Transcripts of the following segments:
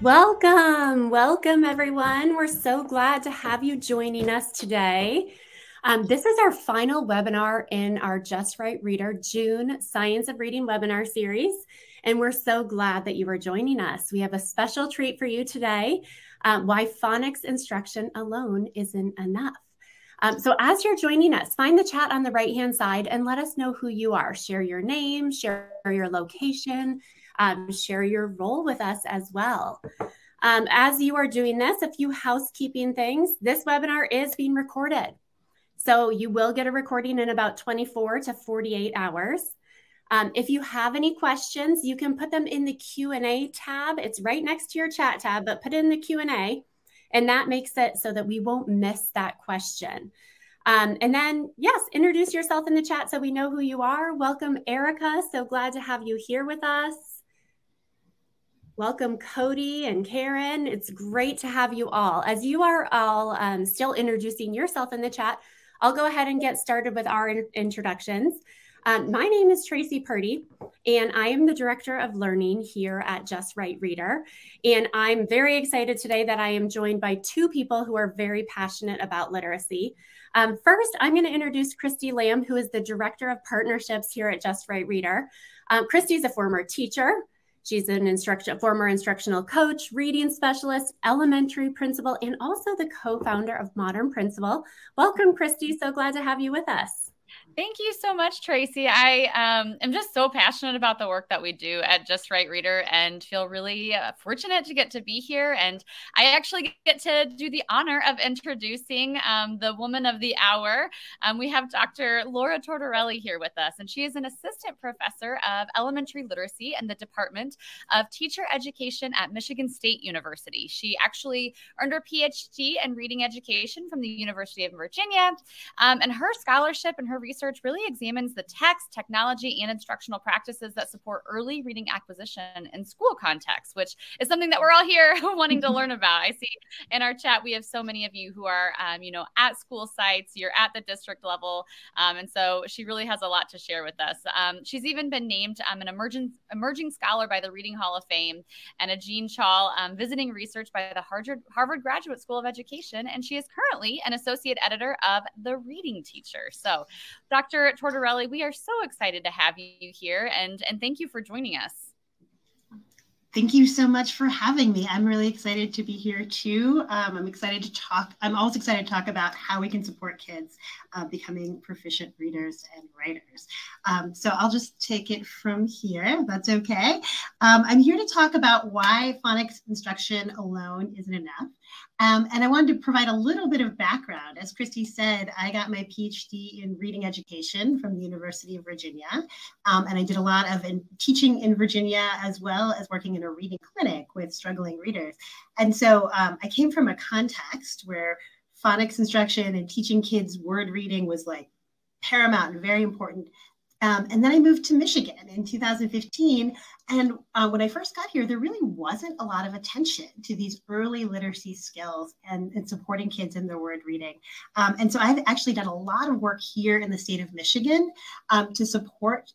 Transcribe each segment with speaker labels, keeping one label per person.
Speaker 1: Welcome everyone. We're so glad to have you joining us today. This is our final webinar in our Just Right Reader June Science of Reading webinar series, and we're so glad that you are joining us. We have a special treat for you today, why phonics instruction alone isn't enough. So as you're joining us, find the chat on the right-hand side and let us know who you are. Share your name, share your location, share your role with us as well. As you are doing this, a few housekeeping things. This webinar is being recorded. So you will get a recording in about 24 to 48 hours. If you have any questions, you can put them in the Q&A tab. It's right next to your chat tab, but put it in the Q&A, and that makes it so that we won't miss that question. And then, yes, introduce yourself in the chat so we know who you are. Welcome, Erica. So glad to have you here with us. Welcome, Cody and Karen. It's great to have you all. As you are all still introducing yourself in the chat, I'll go ahead and get started with our introductions. My name is Tracy Purdy, and I am the Director of Learning here at Just Right Reader. And I'm very excited today that I am joined by two people who are very passionate about literacy. First, I'm going to introduce Christy Lamb, who is the Director of Partnerships here at Just Right Reader. Christy's a former teacher. She's an former instructional coach, reading specialist, elementary principal, and also the co-founder of Modern Principal. Welcome, Christy. So glad to have you with us.
Speaker 2: Thank you so much, Tracy. I am just so passionate about the work that we do at Just Right Reader and feel really fortunate to get to be here. And I actually get to do the honor of introducing the woman of the hour. We have Dr. Laura Tortorelli here with us, and she is an assistant professor of elementary literacy in the Department of Teacher Education at Michigan State University. She actually earned her PhD in reading education from the University of Virginia, and her scholarship and her research really examines the text, technology, and instructional practices that support early reading acquisition in school contexts, which is something that we're all here wanting to learn about. I see in our chat, we have so many of you who are, at school sites, you're at the district level. And so she really has a lot to share with us. She's even been named an emerging scholar by the Reading Hall of Fame and a Jean Chall visiting research by the Harvard Graduate School of Education. And she is currently an associate editor of The Reading Teacher. So Dr. Tortorelli, we are so excited to have you here, and thank you for joining us.
Speaker 3: Thank you so much for having me. I'm really excited to be here too. I'm excited to talk. I'm always excited to talk about how we can support kids becoming proficient readers and writers. So I'll just take it from here, if that's okay. I'm here to talk about why phonics instruction alone isn't enough. And I wanted to provide a little bit of background. As Christy said, I got my PhD in reading education from the University of Virginia. And I did a lot of teaching in Virginia, as well as working in a reading clinic with struggling readers. And so I came from a context where phonics instruction and teaching kids word reading was like paramount and very important. And then I moved to Michigan in 2015. And when I first got here, there really wasn't a lot of attention to these early literacy skills and supporting kids in their word reading. And so I've actually done a lot of work here in the state of Michigan to support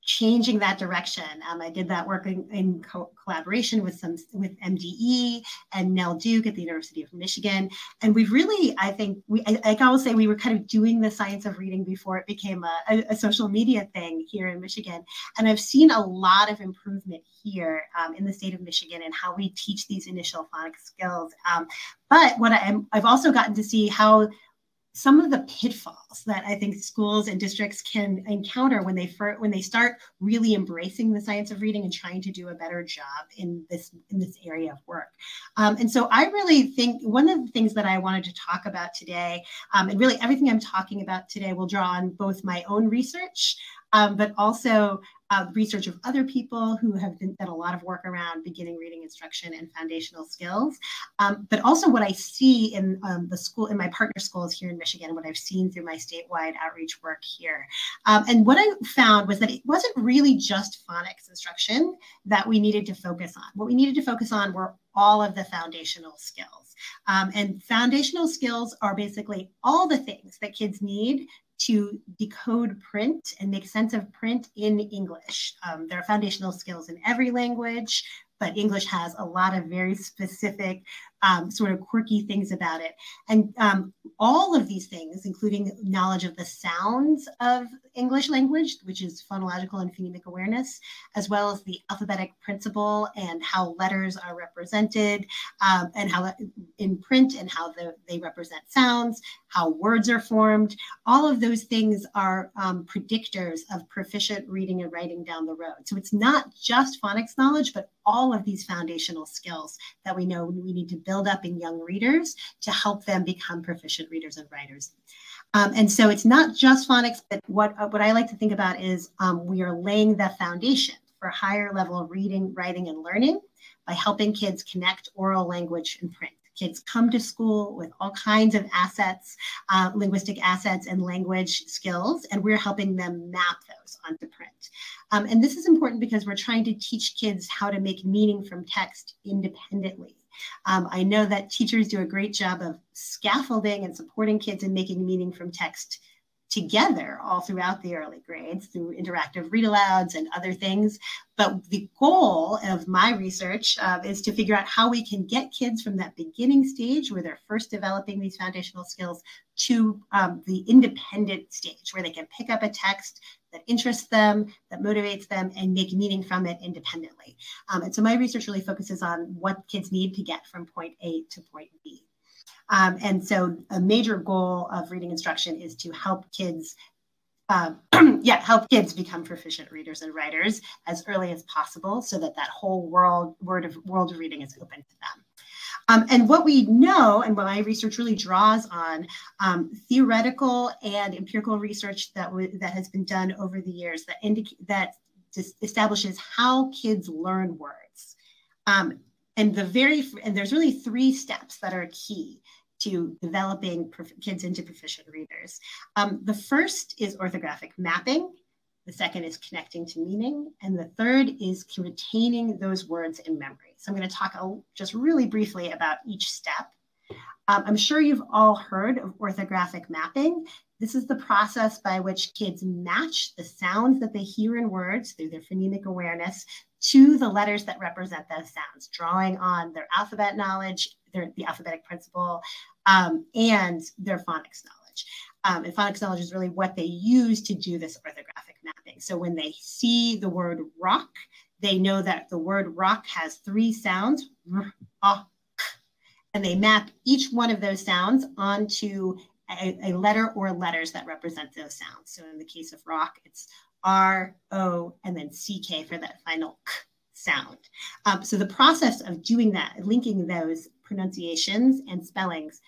Speaker 3: changing that direction. I did that work in collaboration with MDE and Nell Duke at the University of Michigan. And we've really, I can always say we were kind of doing the science of reading before it became a social media thing here in Michigan. And I've seen a lot of improvement here in the state of Michigan and how we teach these initial phonics skills. But I've also gotten to see how some of the pitfalls that I think schools and districts can encounter when they start really embracing the science of reading and trying to do a better job in this area of work. And so I really think one of the things that I wanted to talk about today, and really everything I'm talking about today will draw on both my own research, but also research of other people who have done a lot of work around beginning reading instruction and foundational skills, but also what I see in in my partner schools here in Michigan, what I've seen through my statewide outreach work here. And what I found was that it wasn't really just phonics instruction that we needed to focus on. What we needed to focus on were all of the foundational skills. And foundational skills are basically all the things that kids need to decode print and make sense of print in English. There are foundational skills in every language, but English has a lot of very specific sort of quirky things about it. And all of these things, including knowledge of the sounds of English language, which is phonological and phonemic awareness, as well as the alphabetic principle and how letters are represented, and how in print and how they represent sounds, how words are formed. All of those things are predictors of proficient reading and writing down the road. So it's not just phonics knowledge, but all of these foundational skills that we know we need to build up in young readers to help them become proficient readers and writers. And so it's not just phonics, but what I like to think about is we are laying the foundation for higher level reading, writing, and learning by helping kids connect oral language and print. Kids come to school with all kinds of assets, linguistic assets and language skills, and we're helping them map those onto print. And this is important because we're trying to teach kids how to make meaning from text independently. I know that teachers do a great job of scaffolding and supporting kids in making meaning from text together all throughout the early grades through interactive read-alouds and other things. But the goal of my research is to figure out how we can get kids from that beginning stage where they're first developing these foundational skills to the independent stage where they can pick up a text that interests them, that motivates them, and make meaning from it independently. And so my research really focuses on what kids need to get from point A to point B. And so a major goal of reading instruction is to help kids, help kids become proficient readers and writers as early as possible so that that whole world of reading is open to them. And what we know, and what my research really draws on, theoretical and empirical research that has been done over the years that establishes how kids learn words. And there's really 3 steps that are key to developing kids into proficient readers. The first is orthographic mapping. The second is connecting to meaning. And the third is retaining those words in memory. So I'm going to talk just really briefly about each step. I'm sure you've all heard of orthographic mapping. This is the process by which kids match the sounds that they hear in words through their phonemic awareness to the letters that represent those sounds, drawing on their alphabet knowledge, the alphabetic principle, and their phonics knowledge. And phonics knowledge is really what they use to do this orthographic mapping. So when they see the word rock, they know that the word rock has 3 sounds, r, ah, k, and they map each one of those sounds onto a letter or letters that represent those sounds. So in the case of rock, it's R, O, and then CK for that final K sound. So the process of doing that, linking those pronunciations and spellings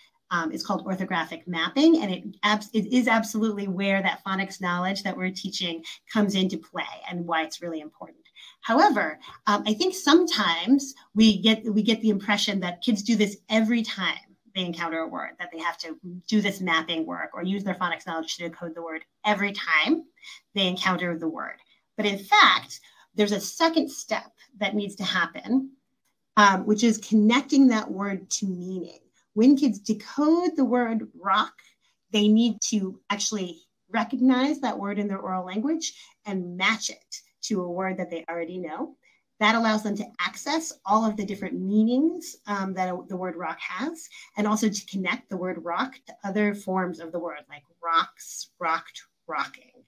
Speaker 3: is called orthographic mapping, and it is absolutely where that phonics knowledge that we're teaching comes into play and why it's really important. However, I think sometimes we get the impression that kids do this every time they encounter a word, that they have to do this mapping work or use their phonics knowledge to decode the word every time they encounter the word. But in fact, there's a second step that needs to happen, which is connecting that word to meaning. When kids decode the word rock, they need to actually recognize that word in their oral language and match it to a word that they already know. That allows them to access all of the different meanings that the word rock has, and also to connect the word rock to other forms of the word, like rocks, rocked, rocking,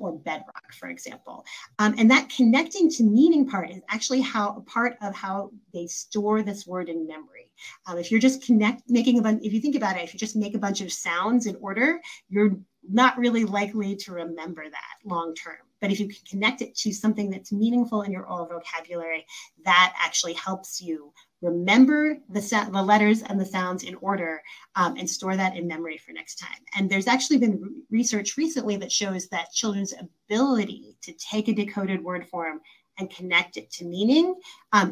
Speaker 3: or bedrock, for example. And that connecting to meaning part is actually a part of how they store this word in memory. If you're just if you think about it, if you just make a bunch of sounds in order, you're not really likely to remember that long term. But if you can connect it to something that's meaningful in your oral vocabulary, that actually helps you remember the letters and the sounds in order and store that in memory for next time. And there's actually been research recently that shows that children's ability to take a decoded word form and connect it to meaning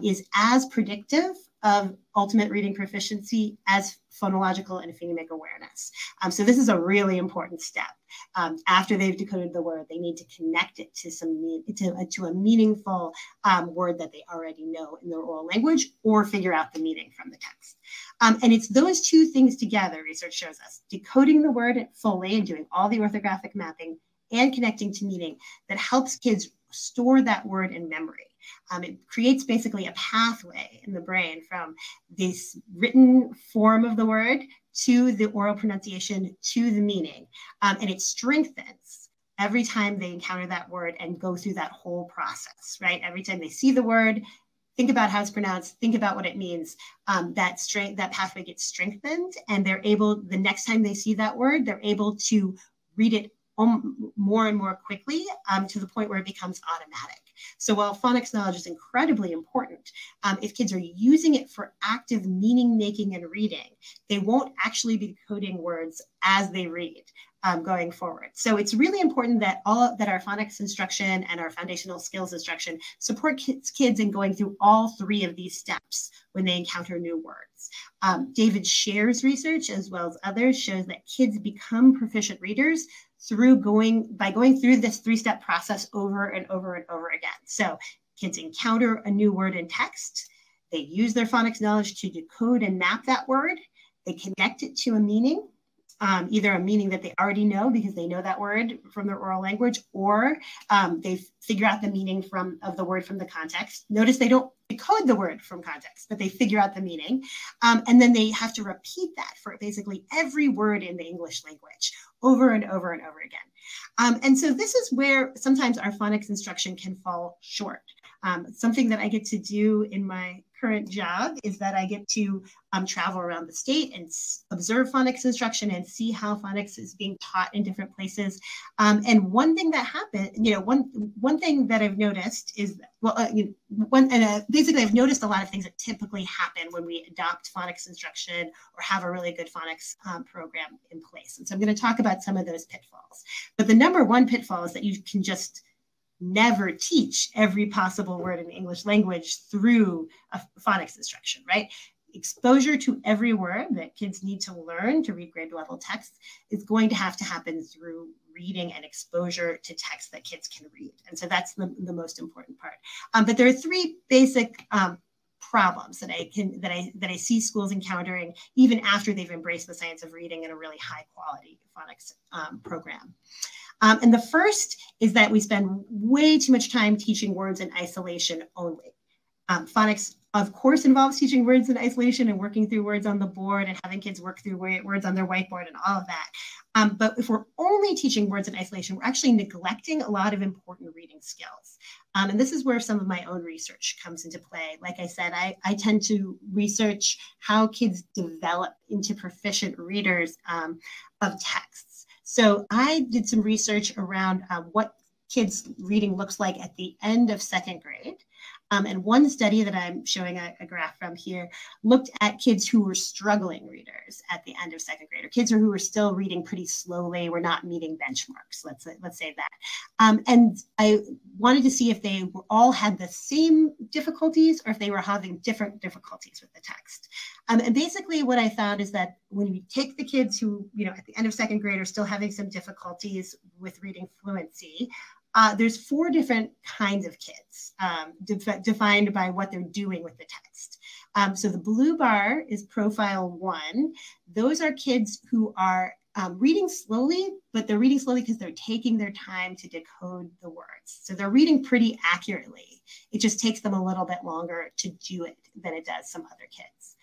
Speaker 3: is as predictive of ultimate reading proficiency as phonological and phonemic awareness. So this is a really important step. After they've decoded the word, they need to connect it to a meaningful word that they already know in their oral language, or figure out the meaning from the text. And it's those 2 things together, research shows us, decoding the word fully and doing all the orthographic mapping and connecting to meaning, that helps kids store that word in memory. It creates basically a pathway in the brain from this written form of the word to the oral pronunciation to the meaning. And it strengthens every time they encounter that word and go through that whole process, right? Every time they see the word, think about how it's pronounced, think about what it means. That pathway gets strengthened, and they're able, the next time they see that word, they're able to read it more and more quickly, to the point where it becomes automatic. So while phonics knowledge is incredibly important, if kids are using it for active meaning making and reading, they won't actually be decoding words as they read. Going forward. So it's really important that that our phonics instruction and our foundational skills instruction support kids in going through all three of these steps when they encounter new words. David Scher's research, as well as others, shows that kids become proficient readers by going through this three-step process over and over and over again. So kids encounter a new word in text, they use their phonics knowledge to decode and map that word, they connect it to a meaning, either a meaning that they already know because they know that word from their oral language, or they figure out the meaning of the word from the context. Notice they don't decode the word from context, but they figure out the meaning. And then they have to repeat that for basically every word in the English language over and over and over again. And so this is where sometimes our phonics instruction can fall short. Something that I get to do in my current job is that I get to travel around the state and observe phonics instruction and see how phonics is being taught in different places. And one thing that happened, one thing that I've noticed is, basically I've noticed a lot of things that typically happen when we adopt phonics instruction or have a really good phonics program in place. And so I'm going to talk about some of those pitfalls. But the number one pitfall is that you can just never teach every possible word in the English language through a phonics instruction, right? Exposure to every word that kids need to learn to read grade level text is going to have to happen through reading and exposure to text that kids can read. And so that's the most important part. But there are three basic problems that I see schools encountering even after they've embraced the science of reading in a really high quality phonics program. And the first is that we spend way too much time teaching words in isolation only. Phonics, of course, involves teaching words in isolation and working through words on the board and having kids work through words on their whiteboard and all of that. But if we're only teaching words in isolation, we're actually neglecting a lot of important reading skills. And this is where some of my own research comes into play. Like I said, I tend to research how kids develop into proficient readers of texts. So I did some research around what kids' reading looks like at the end of second grade. And one study that I'm showing a graph from here looked at kids who were struggling readers at the end of second grade, or kids who were still reading pretty slowly, were not meeting benchmarks, let's say that. And I wanted to see if they all had the same difficulties or if they were having different difficulties with the text. And basically what I found is that when we take the kids who, at the end of second grade are still having some difficulties with reading fluency, there's four different kinds of kids defined by what they're doing with the text. So the blue bar is profile 1. Those are kids who are reading slowly, but they're reading slowly because they're taking their time to decode the words. So they're reading pretty accurately. It just takes them a little bit longer to do it than it does some other kids.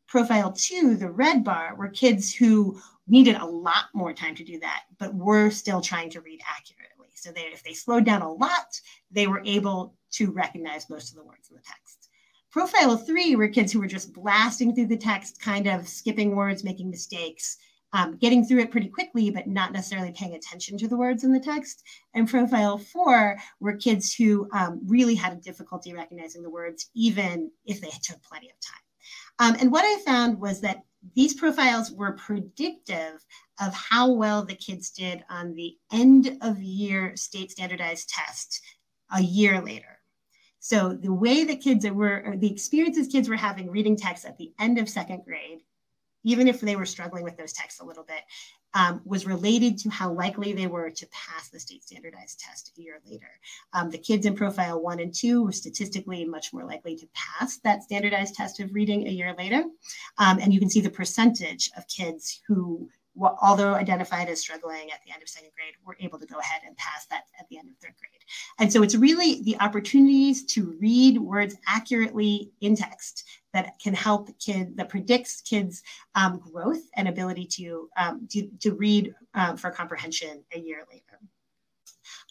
Speaker 3: Profile 2, the red bar, were kids who needed a lot more time to do that, but were still trying to read accurately. So if they slowed down a lot, they were able to recognize most of the words in the text. Profile 3 were kids who were just blasting through the text, kind of skipping words, making mistakes, getting through it pretty quickly, but not necessarily paying attention to the words in the text. And profile 4 were kids who really had a difficulty recognizing the words, even if they took plenty of time. And what I found was that these profiles were predictive of how well the kids did on the end of year state standardized test a year later. So the way that the experiences kids were having reading text at the end of second grade, even if they were struggling with those texts a little bit, was related to how likely they were to pass the state standardized test a year later. The kids in profile 1 and 2 were statistically much more likely to pass that standardized test of reading a year later. And you can see the percentage of kids who, although identified as struggling at the end of second grade, were able to go ahead and pass that at the end of third grade. And so it's really the opportunities to read words accurately in text that can help that predicts kids' growth and ability to read for comprehension a year later.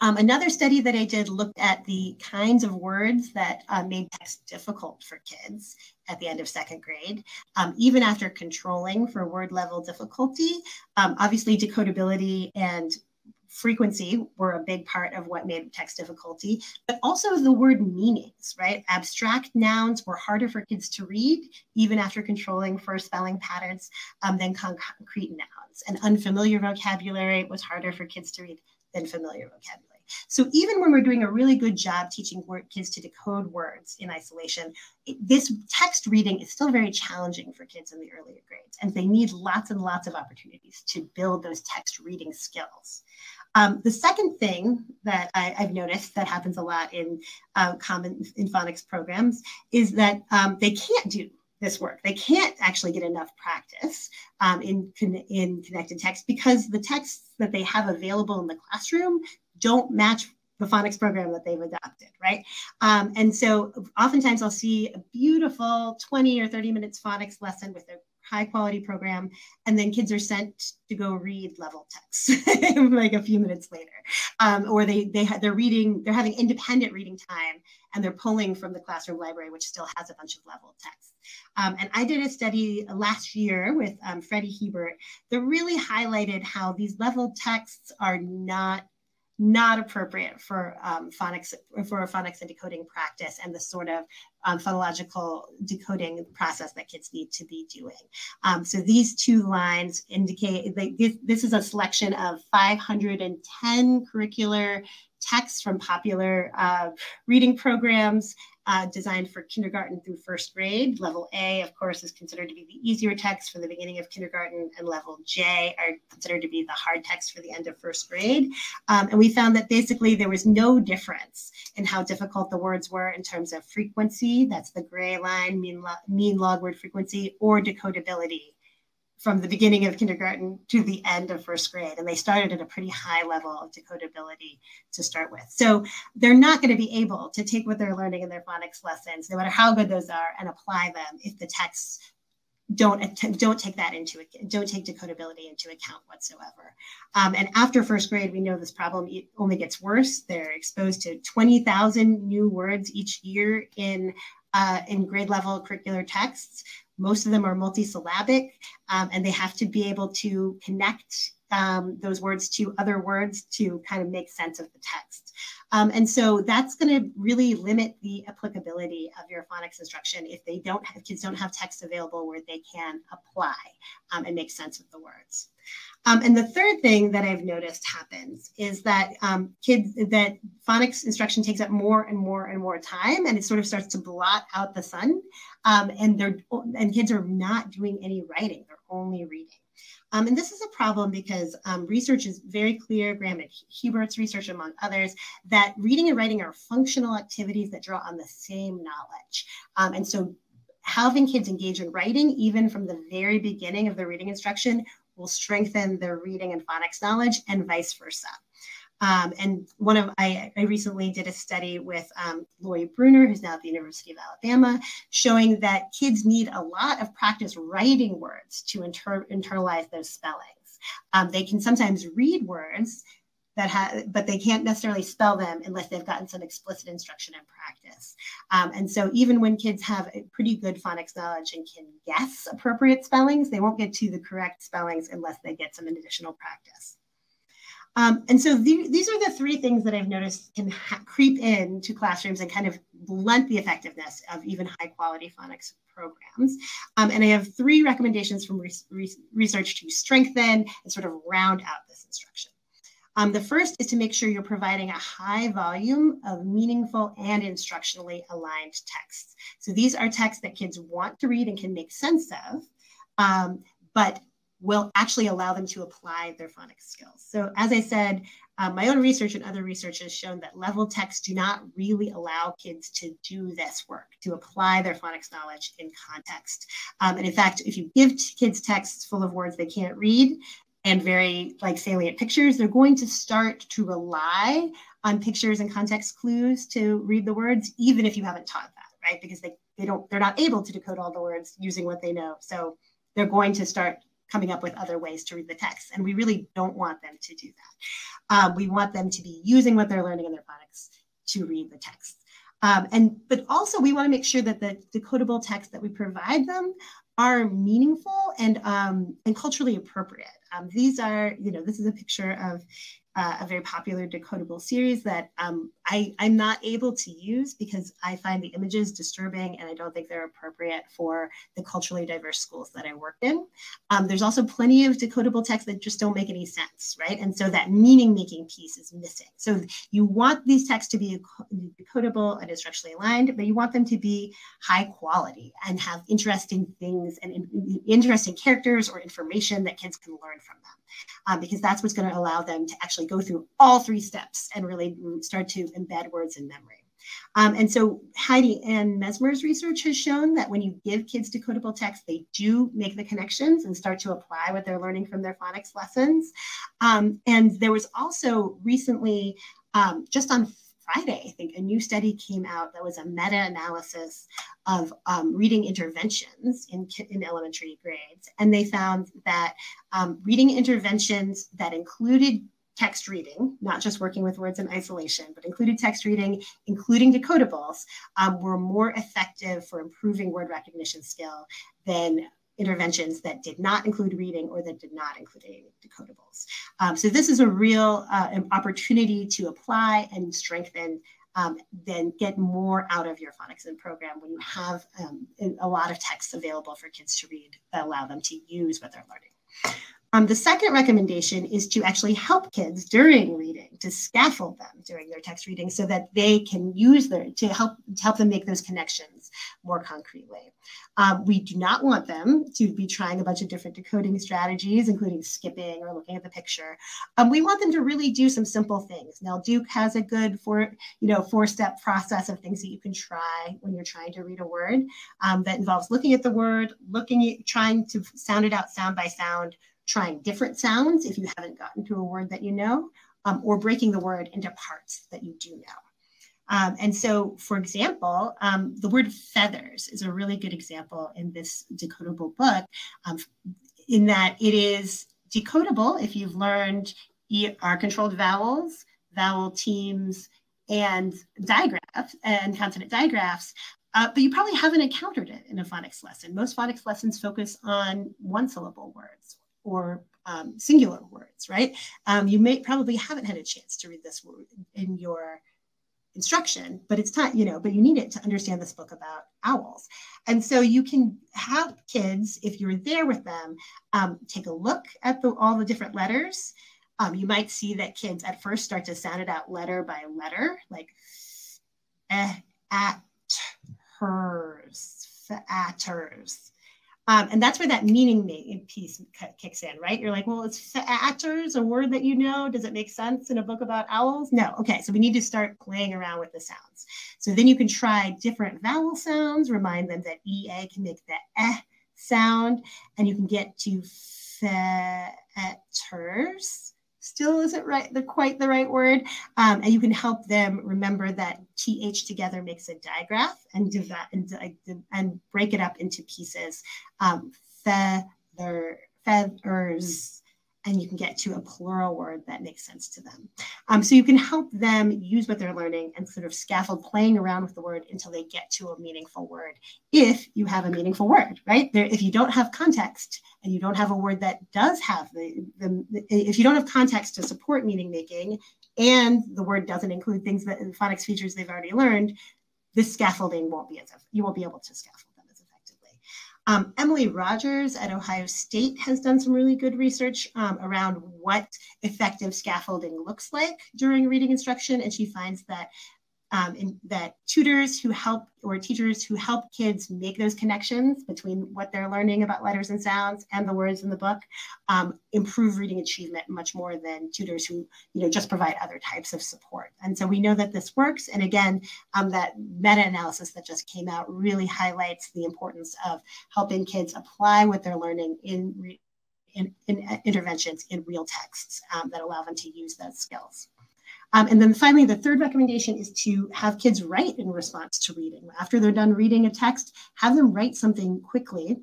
Speaker 3: Another study that I did looked at the kinds of words that made text difficult for kids at the end of second grade, even after controlling for word level difficulty. Obviously, decodability and frequency were a big part of what made text difficulty, but also the word meanings, right? Abstract nouns were harder for kids to read, even after controlling for spelling patterns, than concrete nouns. And unfamiliar vocabulary was harder for kids to read than familiar vocabulary. So even when we're doing a really good job teaching kids to decode words in isolation, this text reading is still very challenging for kids in the earlier grades, and they need lots and lots of opportunities to build those text reading skills. The second thing that I've noticed that happens a lot in phonics programs is that they can't do this work. They can't actually get enough practice in connected text because the texts that they have available in the classroom don't match the phonics program that they've adopted, right? And so oftentimes I'll see a beautiful 20 or 30 minutes phonics lesson with a high quality program, and then kids are sent to go read level texts like a few minutes later. Or they're having independent reading time, and they're pulling from the classroom library, which still has a bunch of level text. And I did a study last year with Freddie Hebert that really highlighted how these level texts are not appropriate for phonics and decoding practice and the sort of phonological decoding process that kids need to be doing. So these two lines indicate this is a selection of 510 curricular texts from popular reading programs designed for kindergarten through first grade. Level A, of course, is considered to be the easier text for the beginning of kindergarten, and level J are considered to be the hard text for the end of first grade. And we found that basically there was no difference in how difficult the words were in terms of frequency, that's the gray line, mean log word frequency, or decodability from the beginning of kindergarten to the end of first grade. And they started at a pretty high level of decodability to start with. So they're not going to be able to take what they're learning in their phonics lessons, no matter how good those are, and apply them if the texts don't take decodability into account whatsoever. And after first grade, we know this problem only gets worse. They're exposed to 20,000 new words each year in grade level curricular texts. Most of them are multisyllabic, and they have to be able to connect those words to other words to kind of make sense of the text. And so that's going to really limit the applicability of your phonics instruction if kids don't have text available where they can apply and make sense of the words. And the third thing that I've noticed happens is that phonics instruction takes up more and more and more time, and it sort of starts to blot out the sun. And kids are not doing any writing; they're only reading. And this is a problem because research is very clear, Graham and Hubert's research among others, that reading and writing are functional activities that draw on the same knowledge. And so having kids engage in writing, even from the very beginning of the reading instruction, will strengthen their reading and phonics knowledge, and vice versa. And I recently did a study with Lori Bruner, who's now at the University of Alabama, showing that kids need a lot of practice writing words to internalize those spellings. They can sometimes read words but they can't necessarily spell them unless they've gotten some explicit instruction and practice. And so even when kids have a pretty good phonics knowledge and can guess appropriate spellings, they won't get to the correct spellings unless they get some additional practice. And so these are the three things that I've noticed can creep into classrooms and kind of blunt the effectiveness of even high quality phonics programs. And I have three recommendations from research to strengthen and sort of round out this instruction. The first is to make sure you're providing a high volume of meaningful and instructionally aligned texts. So these are texts that kids want to read and can make sense of, but will actually allow them to apply their phonics skills. So as I said, my own research and other research has shown that level texts do not really allow kids to do this work, to apply their phonics knowledge in context. And in fact, if you give kids texts full of words they can't read, and very like salient pictures, they're going to start to rely on pictures and context clues to read the words, even if you haven't taught that, right? Because they're not able to decode all the words using what they know. So they're going to start coming up with other ways to read the text. And we really don't want them to do that. We want them to be using what they're learning in their phonics to read the text. But also we want to make sure that the decodable text that we provide them are meaningful and culturally appropriate. These are, this is a picture of a very popular decodable series that I'm not able to use because I find the images disturbing and I don't think they're appropriate for the culturally diverse schools that I work in. There's also plenty of decodable texts that just don't make any sense, right? And so that meaning-making piece is missing. So you want these texts to be decodable and instructionally aligned, but you want them to be high quality and have interesting things and interesting characters or information that kids can learn from them, because that's what's going to allow them to actually go through all 3 steps and really start to embed words in memory. And so Heidi Ann Mesmer's research has shown that when you give kids decodable text, they do make the connections and start to apply what they're learning from their phonics lessons. And there was also recently, just on Friday, I think, a new study came out that was a meta-analysis of reading interventions in elementary grades. And they found that reading interventions that included text reading, not just working with words in isolation, but included text reading, including decodables, were more effective for improving word recognition skill than interventions that did not include reading or that did not include any decodables. So this is a real opportunity to apply and strengthen, then get more out of your phonics ed program when you have a lot of texts available for kids to read that allow them to use what they're learning. The second recommendation is to actually help kids during reading, to scaffold them during their text reading so that they can use to help them make those connections more concretely. We do not want them to be trying a bunch of different decoding strategies, including skipping or looking at the picture. We want them to really do some simple things. Now, Duke has a good 4-step process of things that you can try when you're trying to read a word that involves looking at the word, trying to sound it out sound by sound, trying different sounds if you haven't gotten to a word that you know, or breaking the word into parts that you do know. And so, for example, the word feathers is a really good example in this decodable book, in that it is decodable if you've learned R-controlled vowels, vowel teams, and digraphs and consonant digraphs. But you probably haven't encountered it in a phonics lesson. Most phonics lessons focus on one-syllable words or singular words, right? You probably haven't had a chance to read this word in your instruction, but it's time, but you need it to understand this book about owls. And so you can have kids, if you're there with them, take a look at all the different letters. You might see that kids at first start to sound it out letter by letter, like at, hers, atters. And that's where that meaning piece kicks in, right? You're like, well, is atters a word that you know? Does it make sense in a book about owls? No. Okay, so we need to start playing around with the sounds. So then you can try different vowel sounds, remind them that EA can make the eh sound, and you can get to fetters. Still isn't quite the right word. And you can help them remember that TH together makes a digraph and break it up into pieces. Feathers, and you can get to a plural word that makes sense to them. So you can help them use what they're learning and sort of scaffold playing around with the word until they get to a meaningful word. If you have a meaningful word, right? If you don't have context and you don't have a word that does have if you don't have context to support meaning making and the word doesn't include things that phonics features they've already learned, this scaffolding you won't be able to scaffold them as effectively. Emily Rogers at Ohio State has done some really good research around what effective scaffolding looks like during reading instruction. And she finds that that tutors who help or teachers who help kids make those connections between what they're learning about letters and sounds and the words in the book improve reading achievement much more than tutors who just provide other types of support. And so we know that this works. And again, that meta-analysis that just came out really highlights the importance of helping kids apply what they're learning in interventions in real texts that allow them to use those skills. And then finally, the third recommendation is to have kids write in response to reading. After they're done reading a text, have them write something quickly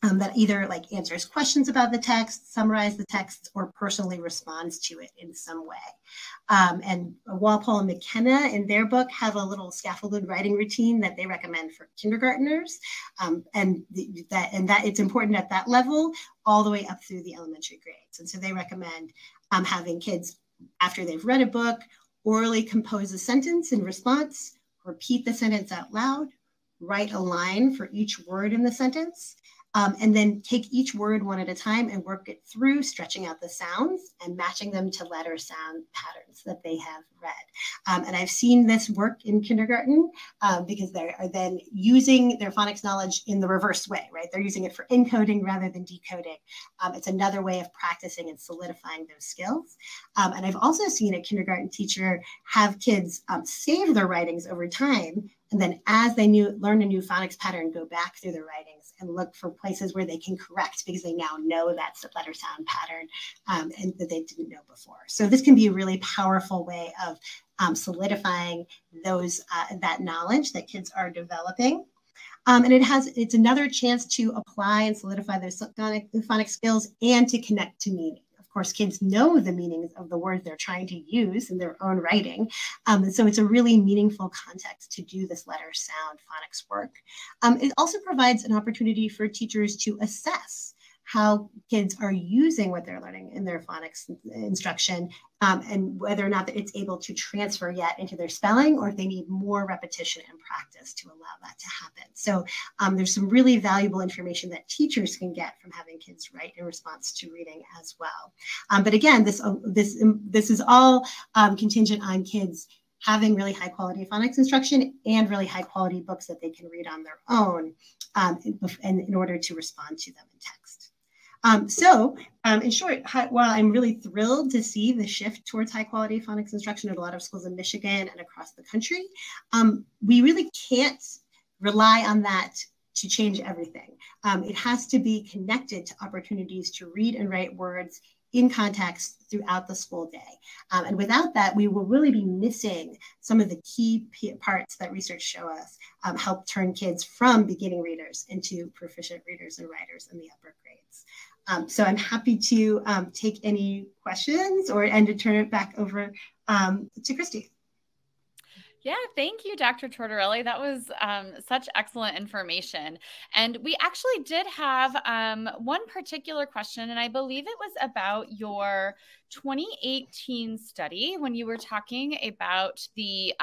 Speaker 3: that either like answers questions about the text, summarize the text, or personally responds to it in some way. And Walpole and McKenna in their book have a little scaffolded writing routine that they recommend for kindergartners. And that it's important at that level all the way up through the elementary grades. And so they recommend having kids, after they've read a book, orally compose a sentence in response, repeat the sentence out loud, write a line for each word in the sentence, and then take each word one at a time and work it through, stretching out the sounds and matching them to letter sound patterns that they have read. And I've seen this work in kindergarten because they are then using their phonics knowledge in the reverse way, right? They're using it for encoding rather than decoding. It's another way of practicing and solidifying those skills. And I've also seen a kindergarten teacher have kids save their writings over time. And then as they learn a new phonics pattern, go back through their writings and look for places where they can correct because they now know that's the letter sound pattern and that they didn't know before. So this can be a really powerful way of solidifying that knowledge that kids are developing. And it's another chance to apply and solidify their phonics skills and to connect to meaning. Of course, kids know the meanings of the words they're trying to use in their own writing. So it's a really meaningful context to do this letter sound phonics work. It also provides an opportunity for teachers to assess how kids are using what they're learning in their phonics instruction and whether or not that it's able to transfer yet into their spelling or if they need more repetition and practice to allow that to happen. So there's some really valuable information that teachers can get from having kids write in response to reading as well. But again, this is all contingent on kids having really high quality phonics instruction and really high quality books that they can read on their own in order to respond to them in text. In short, while I'm really thrilled to see the shift towards high quality phonics instruction at a lot of schools in Michigan and across the country, we really can't rely on that to change everything. It has to be connected to opportunities to read and write words in context throughout the school day. And without that, we will really be missing some of the key parts that research show us help turn kids from beginning readers into proficient readers and writers in the upper grades. So I'm happy to take any questions and to turn it back over to Christy.
Speaker 2: Yeah, thank you, Dr. Tortorelli. That was such excellent information. And we actually did have one particular question, and I believe it was about your 2018 study when you were talking about the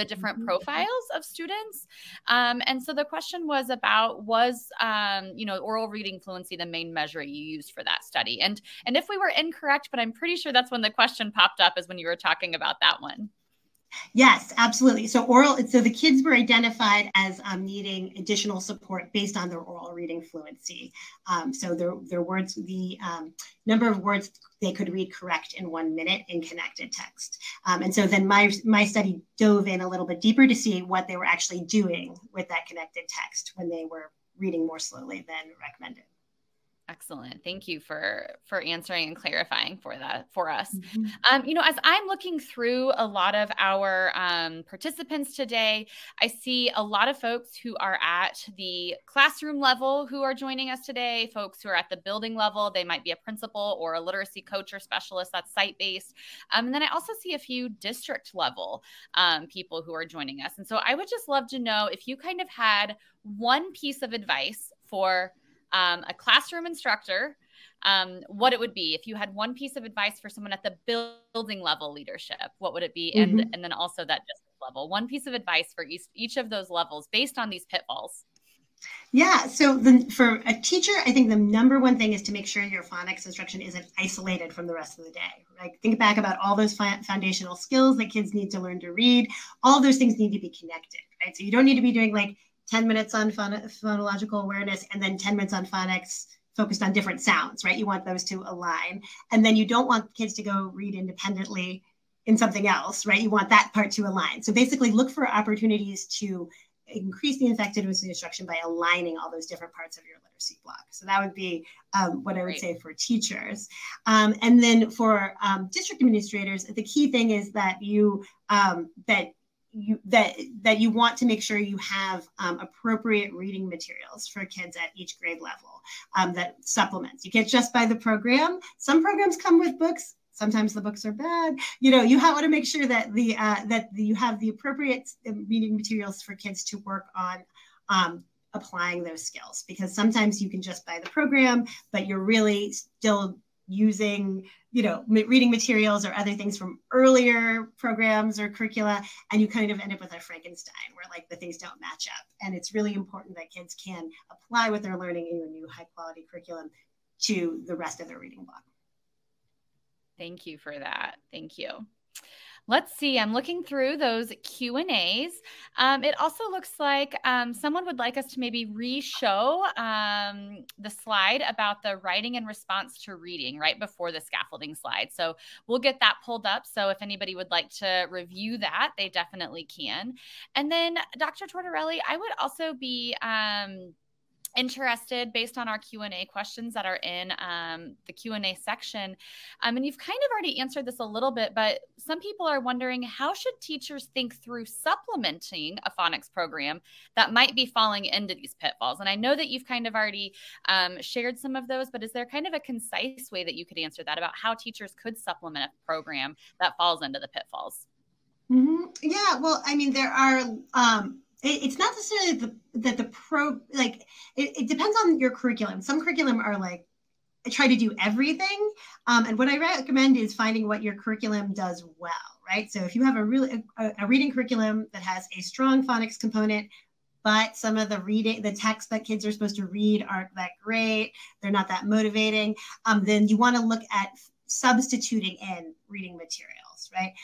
Speaker 2: different profiles of students. And so the question was about, was oral reading fluency the main measure you used for that study? And if we were incorrect, but I'm pretty sure that's when the question popped up, is when you were talking about that one.
Speaker 3: Yes, absolutely. So the kids were identified as needing additional support based on their oral reading fluency. So their words, the number of words they could read correct in 1 minute in connected text. And so then my study dove in a little bit deeper to see what they were actually doing with that connected text when they were reading more slowly than recommended.
Speaker 2: Excellent. Thank you for answering and clarifying for that for us. Mm-hmm. As I'm looking through a lot of our participants today, I see a lot of folks who are at the classroom level who are joining us today, folks who are at the building level. They might be a principal or a literacy coach or specialist that's site-based. And then I also see a few district level people who are joining us. And so I would just love to know if you kind of had one piece of advice for a classroom instructor, what it would be. If you had one piece of advice for someone at the building level leadership, what would it be? Mm-hmm. And then also that district level, one piece of advice for each of those levels based on these pitfalls.
Speaker 3: Yeah, so for a teacher, I think the number one thing is to make sure your phonics instruction isn't isolated from the rest of the day. Like, think back about all those foundational skills that kids need to learn to read. All of those things need to be connected, right? So you don't need to be doing like 10 minutes on phonological awareness and then 10 minutes on phonics focused on different sounds, right? You want those to align. And then you don't want kids to go read independently in something else, right? You want that part to align. So basically look for opportunities to increase the effectiveness of the instruction by aligning all those different parts of your literacy block. So that would be what I would say for teachers. And then for district administrators, the key thing is that you want to make sure you have appropriate reading materials for kids at each grade level that supplements. You can't just buy the program. Some programs come with books. Sometimes the books are bad. You know, you want to make sure that you have the appropriate reading materials for kids to work on applying those skills, because sometimes you can just buy the program, but you're really still using, you know, reading materials or other things from earlier programs or curricula, and you kind of end up with a Frankenstein where like the things don't match up. And it's really important that kids can apply what they're learning in your new high quality curriculum to the rest of their reading block.
Speaker 2: Thank you for that. Thank you. Let's see. I'm looking through those Q&As. It also looks like someone would like us to maybe re-show the slide about the writing in response to reading right before the scaffolding slide. So we'll get that pulled up. So if anybody would like to review that, they definitely can. And then Dr. Tortorelli, I would also be interested, based on our Q&A questions that are in the Q&A section. And you've kind of already answered this a little bit, but some people are wondering, how should teachers think through supplementing a phonics program that might be falling into these pitfalls? And I know that you've kind of already shared some of those, but is there kind of a concise way that you could answer that about how teachers could supplement a program that falls into the pitfalls?
Speaker 3: Mm-hmm. Yeah, well, I mean, there are it's not necessarily it depends on your curriculum. Some curriculum are like, try to do everything. And what I recommend is finding what your curriculum does well, right? So if you have a reading curriculum that has a strong phonics component, but some of the texts that kids are supposed to read aren't that great, they're not that motivating, then you want to look at substituting in reading materials, right?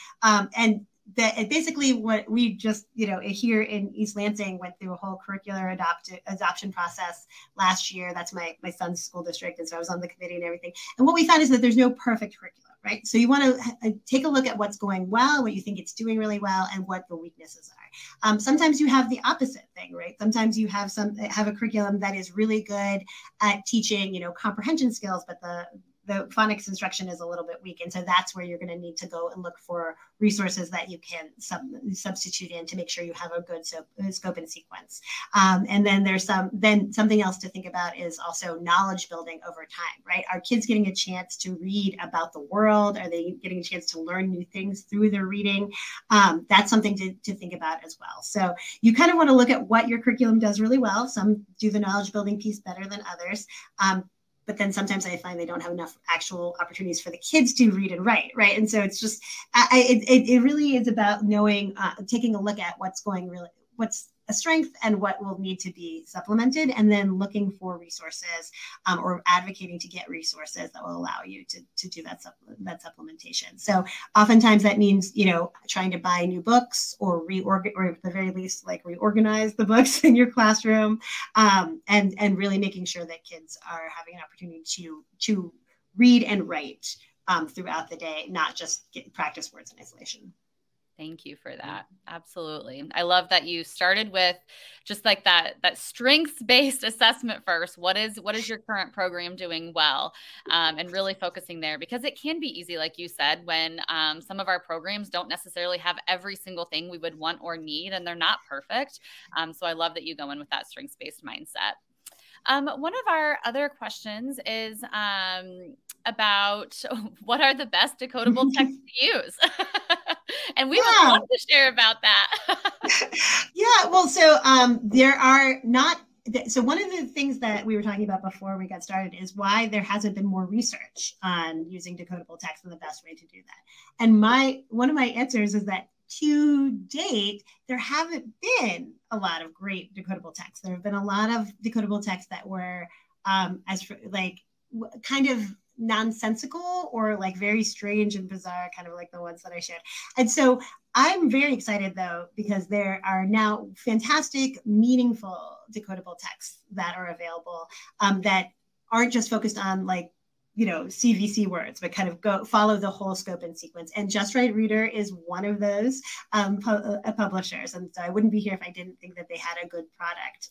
Speaker 3: And basically what we just, here in East Lansing went through a whole curricular adoption process last year. That's my son's school district. And so I was on the committee and everything. And what we found is that there's no perfect curriculum, right? So you want to take a look at what's going well, what you think it's doing really well, and what the weaknesses are. Sometimes you have the opposite thing, right? Sometimes you have a curriculum that is really good at teaching, comprehension skills, but the phonics instruction is a little bit weak. And so that's where you're going to need to go and look for resources that you can substitute in to make sure you have a good scope and sequence. And then there's something else to think about is also knowledge building over time, right? Are kids getting a chance to read about the world? Are they getting a chance to learn new things through their reading? That's something to think about as well. So you kind of want to look at what your curriculum does really well. Some do the knowledge building piece better than others. But then sometimes I find they don't have enough actual opportunities for the kids to read and write, right? And so it's just, it really is about knowing, taking a look at what's a strength and what will need to be supplemented, and then looking for resources or advocating to get resources that will allow you to do that supplementation. So oftentimes that means, trying to buy new books or at the very least, like reorganize the books in your classroom, and really making sure that kids are having an opportunity to read and write throughout the day, not just practice words in isolation.
Speaker 2: Thank you for that. Absolutely. I love that you started with just like that strengths-based assessment first. What is your current program doing well? And really focusing there, because it can be easy, like you said, when some of our programs don't necessarily have every single thing we would want or need, and they're not perfect. So I love that you go in with that strengths-based mindset. One of our other questions is about what are the best decodable texts to use? And we would love to share about that.
Speaker 3: Yeah, well, so there are not. So one of the things that we were talking about before we got started is why there hasn't been more research on using decodable text and the best way to do that. And one of my answers is that to date, there haven't been a lot of great decodable texts. There have been a lot of decodable texts that were kind of nonsensical or like very strange and bizarre, kind of like the ones that I shared. And so I'm very excited though, because there are now fantastic, meaningful decodable texts that are available that aren't just focused on like CVC words, but kind of follow the whole scope and sequence. And Just Right Reader is one of those publishers. And so I wouldn't be here if I didn't think that they had a good product.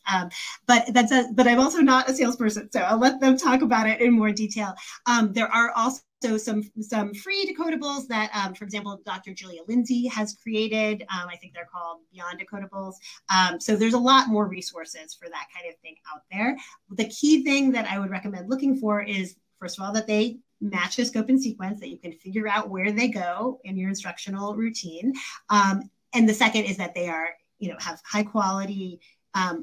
Speaker 3: But I'm also not a salesperson, so I'll let them talk about it in more detail. There are also some free decodables that, for example, Dr. Julia Lindsay has created. I think they're called Beyond Decodables. So there's a lot more resources for that kind of thing out there. The key thing that I would recommend looking for is, first of all, that they match the scope and sequence, that you can figure out where they go in your instructional routine. And the second is that they are, have high quality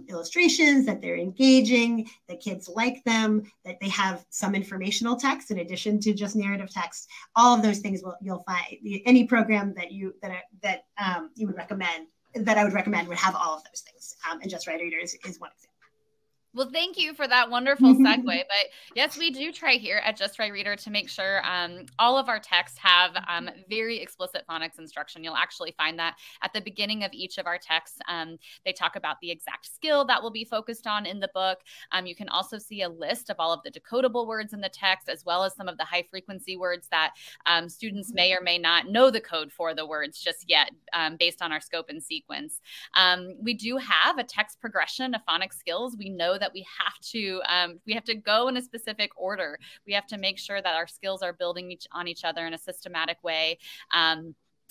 Speaker 3: illustrations, that they're engaging, that kids like them, that they have some informational text in addition to just narrative text. All of those things you'll find. Any program that you would recommend, that I would recommend, would have all of those things. And Just Right Reader is one example.
Speaker 2: Well, thank you for that wonderful segue. But yes, we do try here at Just Right Reader to make sure all of our texts have very explicit phonics instruction. You'll actually find that at the beginning of each of our texts. They talk about the exact skill that will be focused on in the book. You can also see a list of all of the decodable words in the text, as well as some of the high frequency words that students may or may not know the code for the words just yet, based on our scope and sequence. We do have a text progression of phonics skills. We know that we have to go in a specific order. We have to make sure that our skills are building on each other in a systematic way.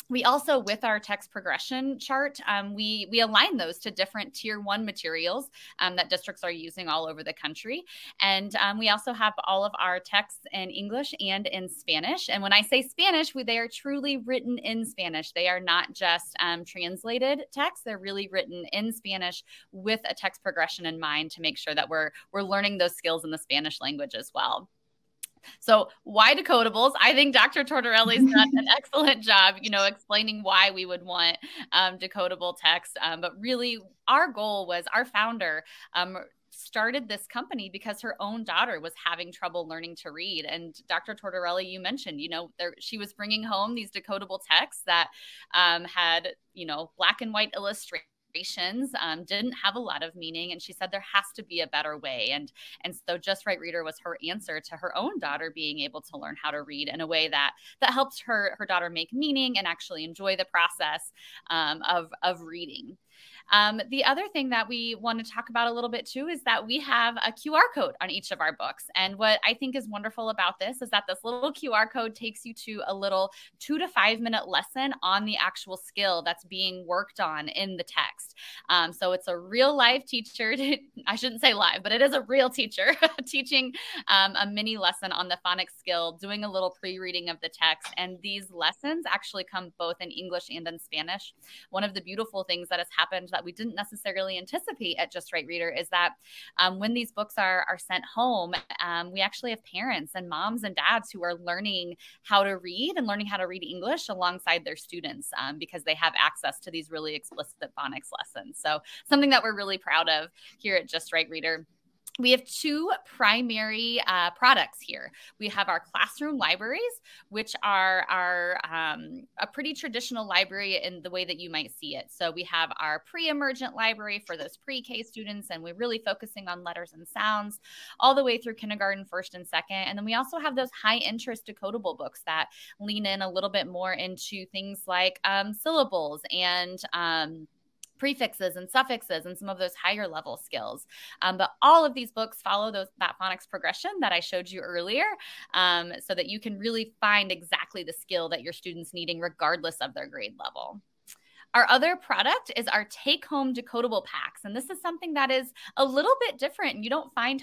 Speaker 2: We also, with our text progression chart, we align those to different tier 1 materials that districts are using all over the country. And we also have all of our texts in English and in Spanish. And when I say Spanish, they are truly written in Spanish. They are not just translated text. They're really written in Spanish with a text progression in mind to make sure that we're learning those skills in the Spanish language as well. So why decodables? I think Dr. Tortorelli's done an excellent job, explaining why we would want decodable text. But really, our goal was, our founder started this company because her own daughter was having trouble learning to read. And Dr. Tortorelli, you mentioned, she was bringing home these decodable texts that had, black and white illustrations. Didn't have a lot of meaning, and she said there has to be a better way, and so Just Right Reader was her answer to her own daughter being able to learn how to read in a way that helps her daughter make meaning and actually enjoy the process of reading. The other thing that we want to talk about a little bit too is that we have a QR code on each of our books. And what I think is wonderful about this is that this little QR code takes you to a little 2 to 5 minute lesson on the actual skill that's being worked on in the text. So it's a real live teacher. I shouldn't say live, but it is a real teacher teaching a mini lesson on the phonics skill, doing a little pre-reading of the text. And these lessons actually come both in English and in Spanish. One of the beautiful things that has happened that we didn't necessarily anticipate at Just Right Reader is that when these books are sent home, we actually have parents and moms and dads who are learning how to read and learning how to read English alongside their students because they have access to these really explicit phonics lessons. So something that we're really proud of here at Just Right Reader. We have 2 primary products here. We have our classroom libraries, which are a pretty traditional library in the way that you might see it. So we have our pre-emergent library for those pre-K students, and we're really focusing on letters and sounds all the way through kindergarten, 1st and 2nd. And then we also have those high-interest decodable books that lean in a little bit more into things like syllables and prefixes and suffixes and some of those higher level skills. But all of these books follow that phonics progression that I showed you earlier, so that you can really find exactly the skill that your student's needing regardless of their grade level. Our other product is our take-home decodable packs, and this is something that is a little bit different. You don't find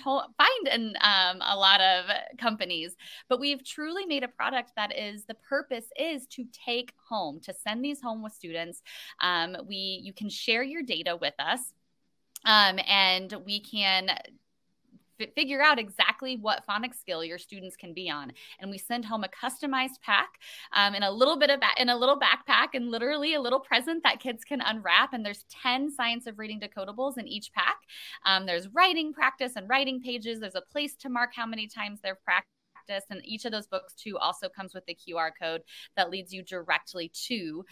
Speaker 2: in a lot of companies, but we've truly made a product that the purpose is to take home, to send these home with students. You can share your data with us, and we can figure out exactly what phonics skill your students can be on. And we send home a customized pack in a little backpack and literally a little present that kids can unwrap. And there's 10 Science of Reading decodables in each pack. There's writing practice and writing pages. There's a place to mark how many times they've practiced. practice. And each of those books too also comes with the QR code that leads you directly to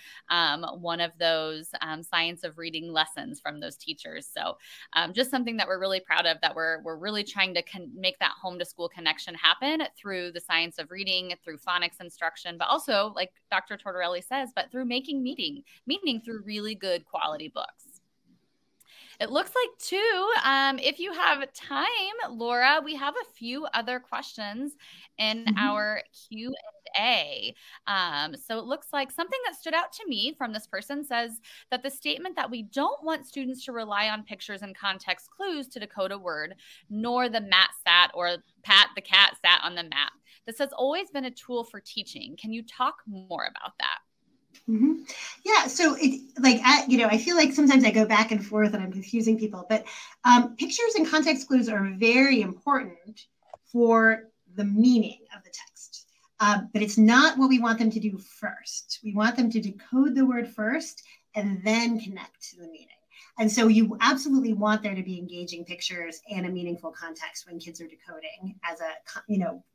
Speaker 2: one of those science of reading lessons from those teachers. So just something that we're really proud of, that we're really trying to make that home to school connection happen through the science of reading, through phonics instruction, but also, like Dr. Tortorelli says, but through making meaning through really good quality books. It looks like too, if you have time, Laura, we have a few other questions in our Q&A. So it looks like something that stood out to me from this person says that the statement that we don't want students to rely on pictures and context clues to decode a word, nor the mat sat or Pat the cat sat on the mat. This has always been a tool for teaching. Can you talk more about that?
Speaker 3: Yeah, so I feel like sometimes I go back and forth and I'm confusing people, but pictures and context clues are very important for the meaning of the text, but it's not what we want them to do first. We want them to decode the word first and then connect to the meaning. And so you absolutely want there to be engaging pictures and a meaningful context when kids are decoding as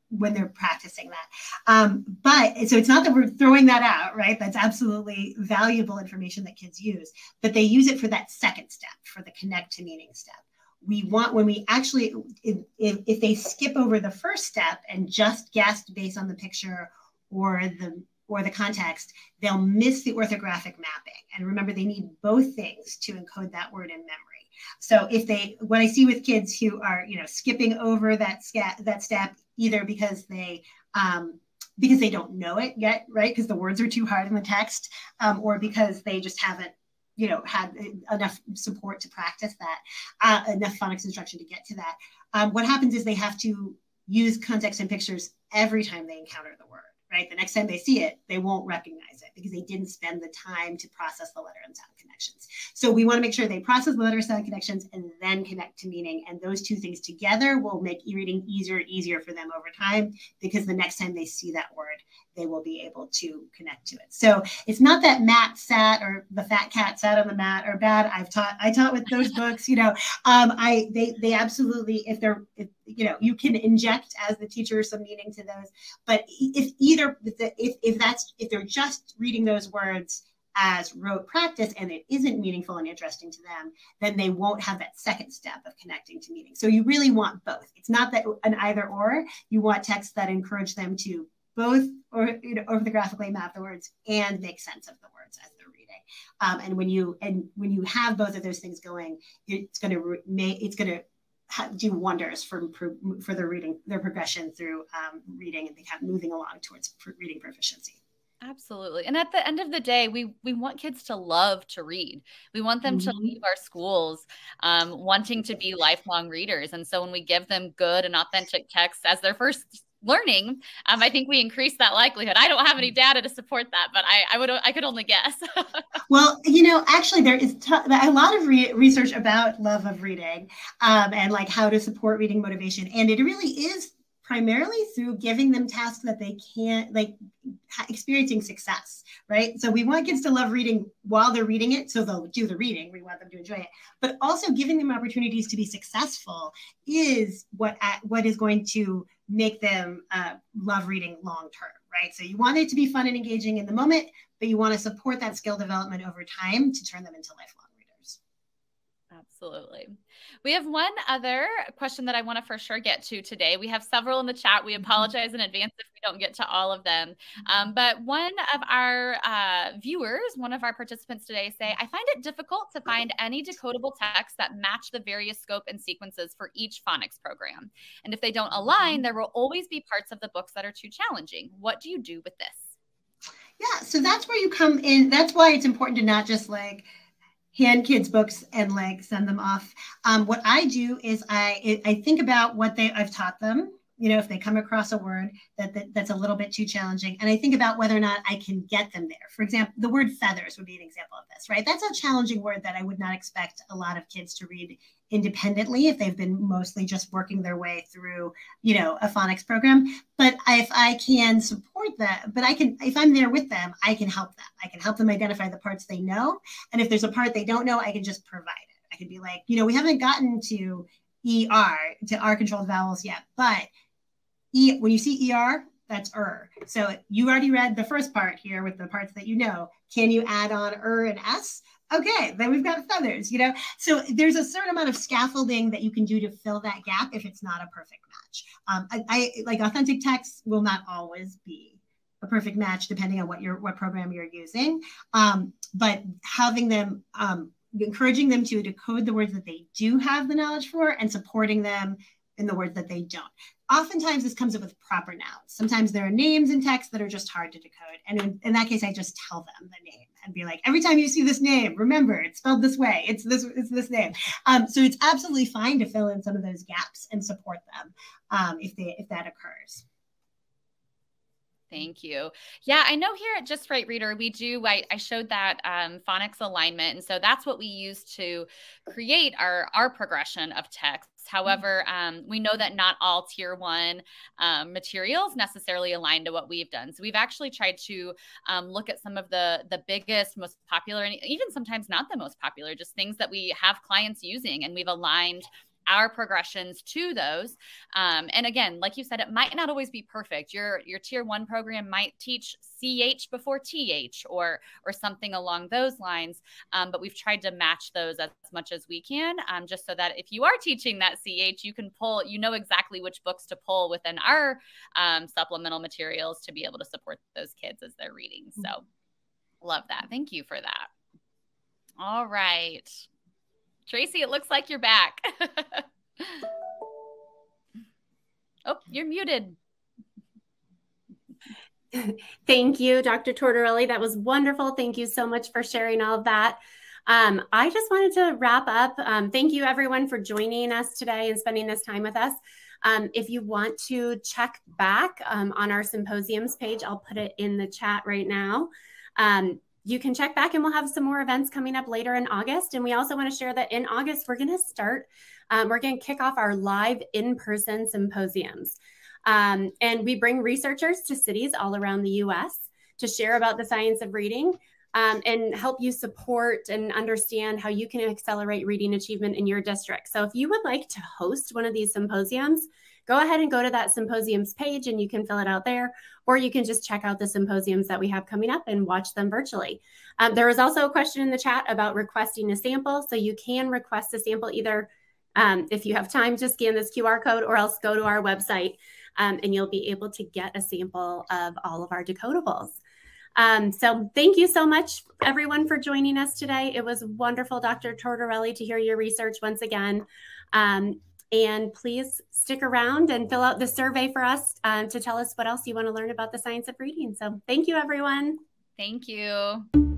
Speaker 3: when they're practicing that. But so it's not that we're throwing that out, right? That's absolutely valuable information that kids use, but they use it for that second step, for the connect to meaning step. We want, when we actually, if they skip over the first step and just guessed based on the picture or the context, they'll miss the orthographic mapping. And remember, they need both things to encode that word in memory. So what I see with kids who are, skipping over that step, either because they don't know it yet, right? Because the words are too hard in the text, or because they just haven't, had enough support to practice that, enough phonics instruction to get to that. What happens is they have to use context and pictures every time they encounter the word. Right? The next time they see it, they won't recognize it because they didn't spend the time to process the letter and sound connections. So we want to make sure they process the letter and sound connections and then connect to meaning. And those two things together will make e-reading easier for them over time, because the next time they see that word, they will be able to connect to it. So it's not that Matt sat or the fat cat sat on the mat or bad. I taught with those books, they absolutely, if you can inject as the teacher some meaning to those, but if they're just reading those words as rote practice and it isn't meaningful and interesting to them, then they won't have that second step of connecting to meaning. So you really want both. It's not that an either or. You want texts that encourage them to both orthographically map the words and make sense of the words as they're reading. And when you have both of those things going, it's going to do wonders for their progression through reading and moving along towards reading proficiency.
Speaker 2: Absolutely. And at the end of the day, we want kids to love to read. We want them to leave our schools wanting to be lifelong readers. And so when we give them good and authentic texts as their first learning, I think we increase that likelihood. I don't have any data to support that, but I could only guess.
Speaker 3: Well, actually there is a lot of research about love of reading and like how to support reading motivation. And it really is primarily through giving them tasks that they can't, experiencing success, right? So we want kids to love reading while they're reading it, so they'll do the reading. We want them to enjoy it, but also giving them opportunities to be successful is what is going to make them love reading long term, right? So you want it to be fun and engaging in the moment, but you want to support that skill development over time to turn them into lifelong readers.
Speaker 2: Absolutely. We have one other question that I want to for sure get to today. We have several in the chat. We apologize in advance if we don't get to all of them. But one of our viewers, one of our participants today I find it difficult to find any decodable texts that match the various scope and sequences for each phonics program. And if they don't align, there will always be parts of the books that are too challenging. What do you do with this?
Speaker 3: Yeah, so that's where you come in. That's why it's important to not just hand kids books and send them off. What I do is I think about what I've taught them. If they come across a word that's a little bit too challenging, and I think about whether or not I can get them there. For example, the word feathers would be an example of this, right? That's a challenging word that I would not expect a lot of kids to read independently if they've been mostly just working their way through, a phonics program. But if I can support that, if I'm there with them, I can help them. I can help them identify the parts they know. And if there's a part they don't know, I can just provide it. I can be like, we haven't gotten to ER, to R controlled vowels yet, but When you see ER, that's So you already read the first part here with the parts that you know. Can you add on and S? Okay, then we've got feathers, So there's a certain amount of scaffolding that you can do to fill that gap if it's not a perfect match. I like authentic text will not always be a perfect match depending on what program you're using. But having them, encouraging them to decode the words that they do have the knowledge for and supporting them in the words that they don't. Oftentimes this comes up with proper nouns. Sometimes there are names in text that are just hard to decode. And in that case, I just tell them the name and be like, every time you see this name, remember it's spelled this way. It's this name. So it's absolutely fine to fill in some of those gaps and support them if that occurs.
Speaker 2: Thank you. Yeah, I know here at Just Right Reader, we do, I showed that phonics alignment. And so that's what we use to create our progression of text. However, we know that not all tier 1 materials necessarily align to what we've done. So we've actually tried to look at some of the biggest, most popular, and even sometimes not the most popular, just things that we have clients using, and we've aligned our progressions to those. And again, like you said, it might not always be perfect. Your tier 1 program might teach CH before TH or something along those lines. But we've tried to match those as much as we can, just so that if you are teaching that CH, you can pull, exactly which books to pull within our supplemental materials to be able to support those kids as they're reading. So love that. Thank you for that. All right. Tracy, it looks like you're back. Oh, you're muted.
Speaker 1: Thank you, Dr. Tortorelli. That was wonderful. Thank you so much for sharing all of that. I just wanted to wrap up. Thank you, everyone, for joining us today and spending this time with us. If you want to check back on our Symposiums page, I'll put it in the chat right now. You can check back, and we'll have some more events coming up later in August. And we also want to share that in August, we're going to kick off our live in-person symposiums. And we bring researchers to cities all around the US to share about the science of reading and help you support and understand how you can accelerate reading achievement in your district. So if you would like to host one of these symposiums, go ahead and go to that symposiums page and you can fill it out there, or you can just check out the symposiums that we have coming up and watch them virtually. There was also a question in the chat about requesting a sample. So you can request a sample either if you have time, just scan this QR code, or else go to our website and you'll be able to get a sample of all of our decodables. So thank you so much, everyone, for joining us today. It was wonderful, Dr. Tortorelli, to hear your research once again. And please stick around and fill out the survey for us to tell us what else you want to learn about the science of reading. So thank you, everyone.
Speaker 2: Thank you.